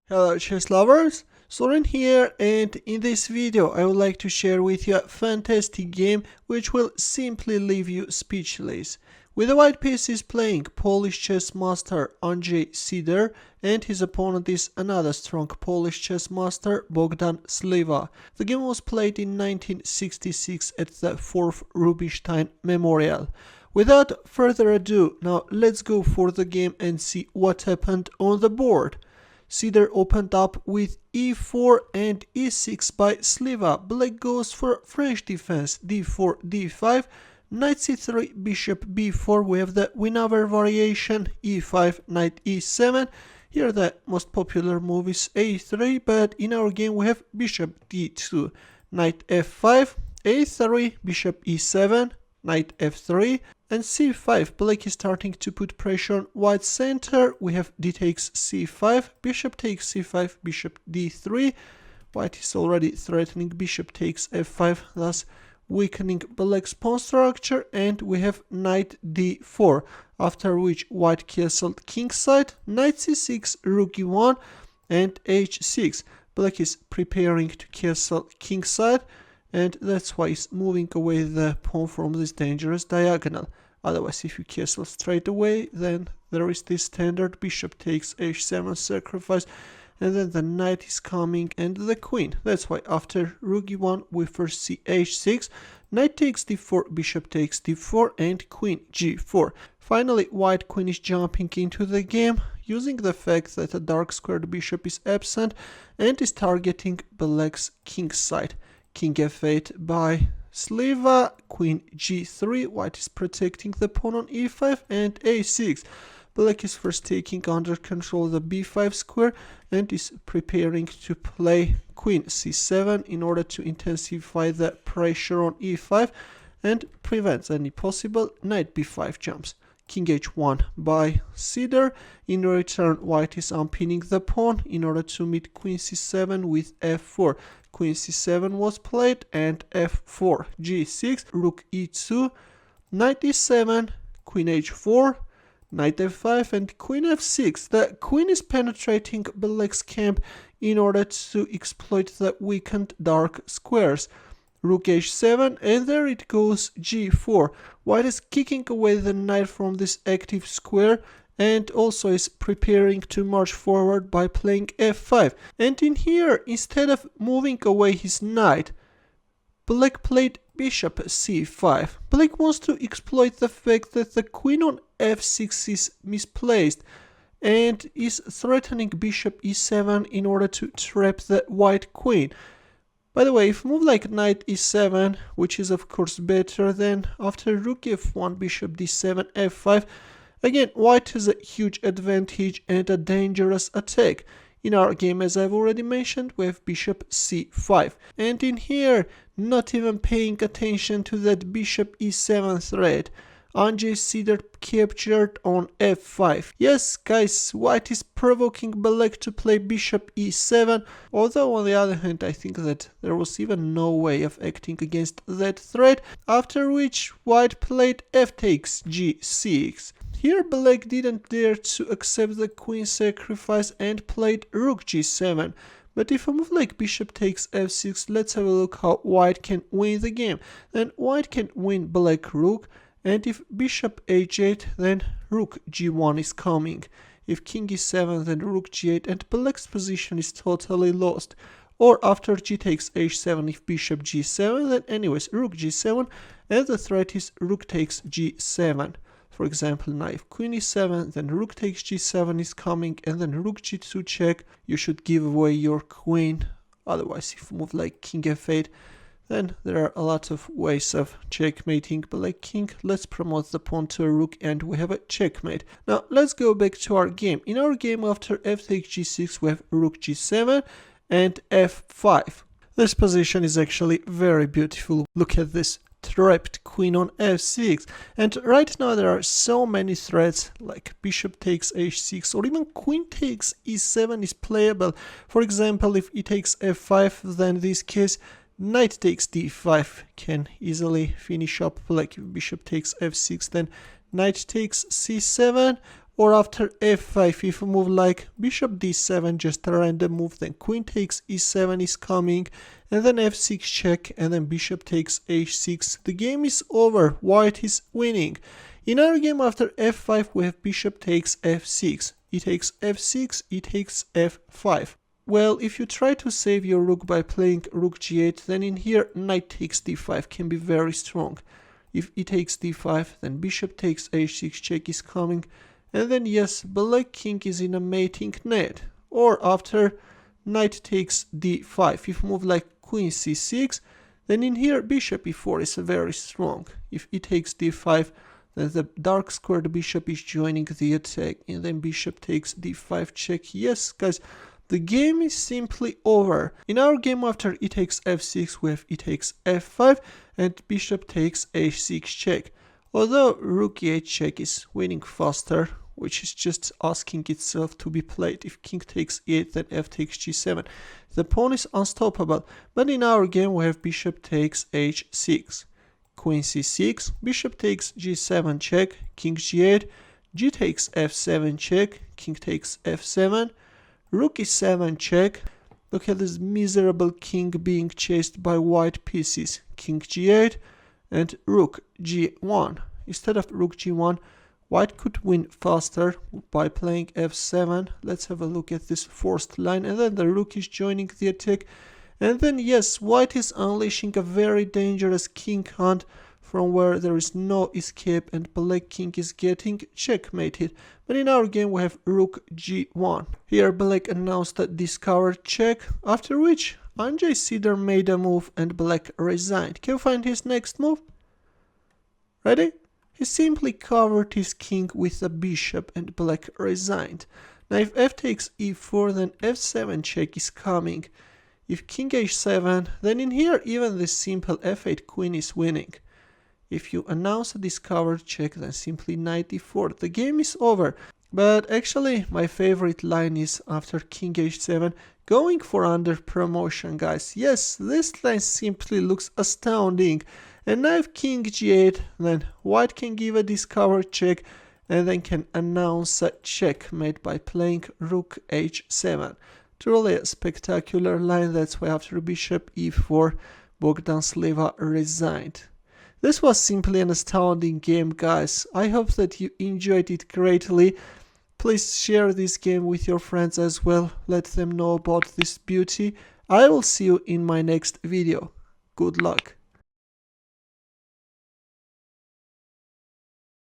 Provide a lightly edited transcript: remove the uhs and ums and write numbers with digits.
Hello chess lovers, Suren here, and in this video I would like to share with you a fantastic game which will simply leave you speechless. With the white piece is playing Polish chess master Andrzej Sydor, and his opponent is another strong Polish chess master Bogdan Sliwa. The game was played in 1966 at the 4th Rubinstein Memorial. Without further ado, now let's go for the game and see what happened on the board. Sydor opened up with e4 and e6 by Sliwa. Black goes for French defense, d4, d5, knight c3, bishop b4. We have the Winawer variation, e5, knight e7. Here the most popular move is a3, but in our game we have bishop d2, knight f5, a3, bishop e7, knight f3, and c5. Black is starting to put pressure on white center. We have d takes c5, bishop takes c5, bishop d3. White is already threatening bishop takes f5, thus weakening black's pawn structure, and we have knight d4, after which white castled kingside, knight c6, rook e1, and h6. Black is preparing to castle kingside, and that's why he's moving away the pawn from this dangerous diagonal. Otherwise, if you castle straight away, then there is this standard bishop takes h7 sacrifice, and then the knight is coming and the queen. That's why after rook e1 we first see h6, knight takes d4, bishop takes d4, and queen g4. Finally, white queen is jumping into the game, using the fact that a dark squared bishop is absent and is targeting black's king side. King f8 by Sliwa, queen g3, white is protecting the pawn on e5, and a6. Black is first taking under control the b5 square and is preparing to play queen c7 in order to intensify the pressure on e5 and prevent any possible knight b5 jumps. King h1 by Sydor. In return, white is unpinning the pawn in order to meet queen c7 with f4. Queen c7 was played, and f4, g6, rook e2, knight e7, queen h4, knight f5, and queen f6. The queen is penetrating black's camp in order to exploit the weakened dark squares. Rook h7, and there it goes, g4. White is kicking away the knight from this active square and also is preparing to march forward by playing f5. And in here, instead of moving away his knight, black played bishop c5. Black wants to exploit the fact that the queen on f6 is misplaced and is threatening bishop e7 in order to trap the white queen. By the way, if move like knight e7, which is of course better than after rook f1, bishop d7, f5, again, white has a huge advantage and a dangerous attack. In our game, as I've already mentioned, we have bishop c5. And in here, not even paying attention to that bishop e7 threat, Andrzej Sydor captured on f5. Yes, guys, white is provoking black to play bishop e7, although on the other hand I think that there was even no way of acting against that threat, after which white played f takes g6. Here black didn't dare to accept the queen sacrifice and played rook g7. But if a move like bishop takes f6, let's have a look how white can win the game. Then white can win black rook, and if bishop h8, then rook g1 is coming. If king e7, then rook g8, and black's position is totally lost. Or after g takes h7, if bishop g7, then anyways rook g7, and the threat is rook takes g7. For example, now if queen e7, then rook takes g7 is coming, and then rook g2 check, you should give away your queen. Otherwise, if you move like king f8, then there are a lot of ways of checkmating black king. Let's promote the pawn to a rook, and we have a checkmate. Now let's go back to our game. In our game, after f takes g6, we have rook g7 and f5. This position is actually very beautiful. Look at this trapped queen on f6, and right now there are so many threats like bishop takes h6, or even queen takes e7 is playable. For example, if e takes f5, then in this case knight takes d5 can easily finish up black. If bishop takes f6, then knight takes c7, Or after f5, if you move like bishop d7, just a random move, then queen takes e7 is coming, and then f6 check, and then bishop takes h6. The game is over, white is winning. In our game after f5, we have bishop takes f6, e takes f6, e takes f5. Well, if you try to save your rook by playing rook g8, then in here knight takes d5 can be very strong. If e takes d5, then bishop takes h6 check is coming, and then yes, black king is in a mating net. Or after knight takes d5, if you move like queen c6, then in here bishop e4 is very strong. If e takes d5, then the dark squared bishop is joining the attack, and then bishop takes d5 check. Yes, guys, the game is simply over. In our game after e takes f6, we have e takes f5, and bishop takes h6 check. Although rook e8 check is winning faster, which is just asking itself to be played. If king takes e8, then f takes g7. The pawn is unstoppable, but in our game we have bishop takes h6. Queen c6, bishop takes g7 check, king g8, g takes f7 check, king takes f7, rook e7 check. Look at this miserable king being chased by white pieces. King g8 and rook g1. Instead of rook g1, white could win faster by playing f7. Let's have a look at this forced line, and then the rook is joining the attack. And then yes, white is unleashing a very dangerous king hunt from where there is no escape, and black king is getting checkmated. But in our game we have rook g1. Here black announced a discovered check, after which Andrzej Sydor made a move and black resigned. Can you find his next move? Ready? He simply covered his king with a bishop and black resigned. Now if f takes e4, then f7 check is coming. If king h7, then in here even the simple f8 queen is winning. If you announce a discovered check, then simply knight e4. The game is over. But actually my favorite line is after king h7, going for under promotion, guys. Yes, this line simply looks astounding. And now if king g8, then white can give a discovered check and then can announce a checkmate by playing rook h7. Truly a spectacular line. That's why after bishop e4, Bogdan Sliwa resigned. This was simply an astounding game, guys. I hope that you enjoyed it greatly. Please share this game with your friends as well. Let them know about this beauty. I will see you in my next video. Good luck.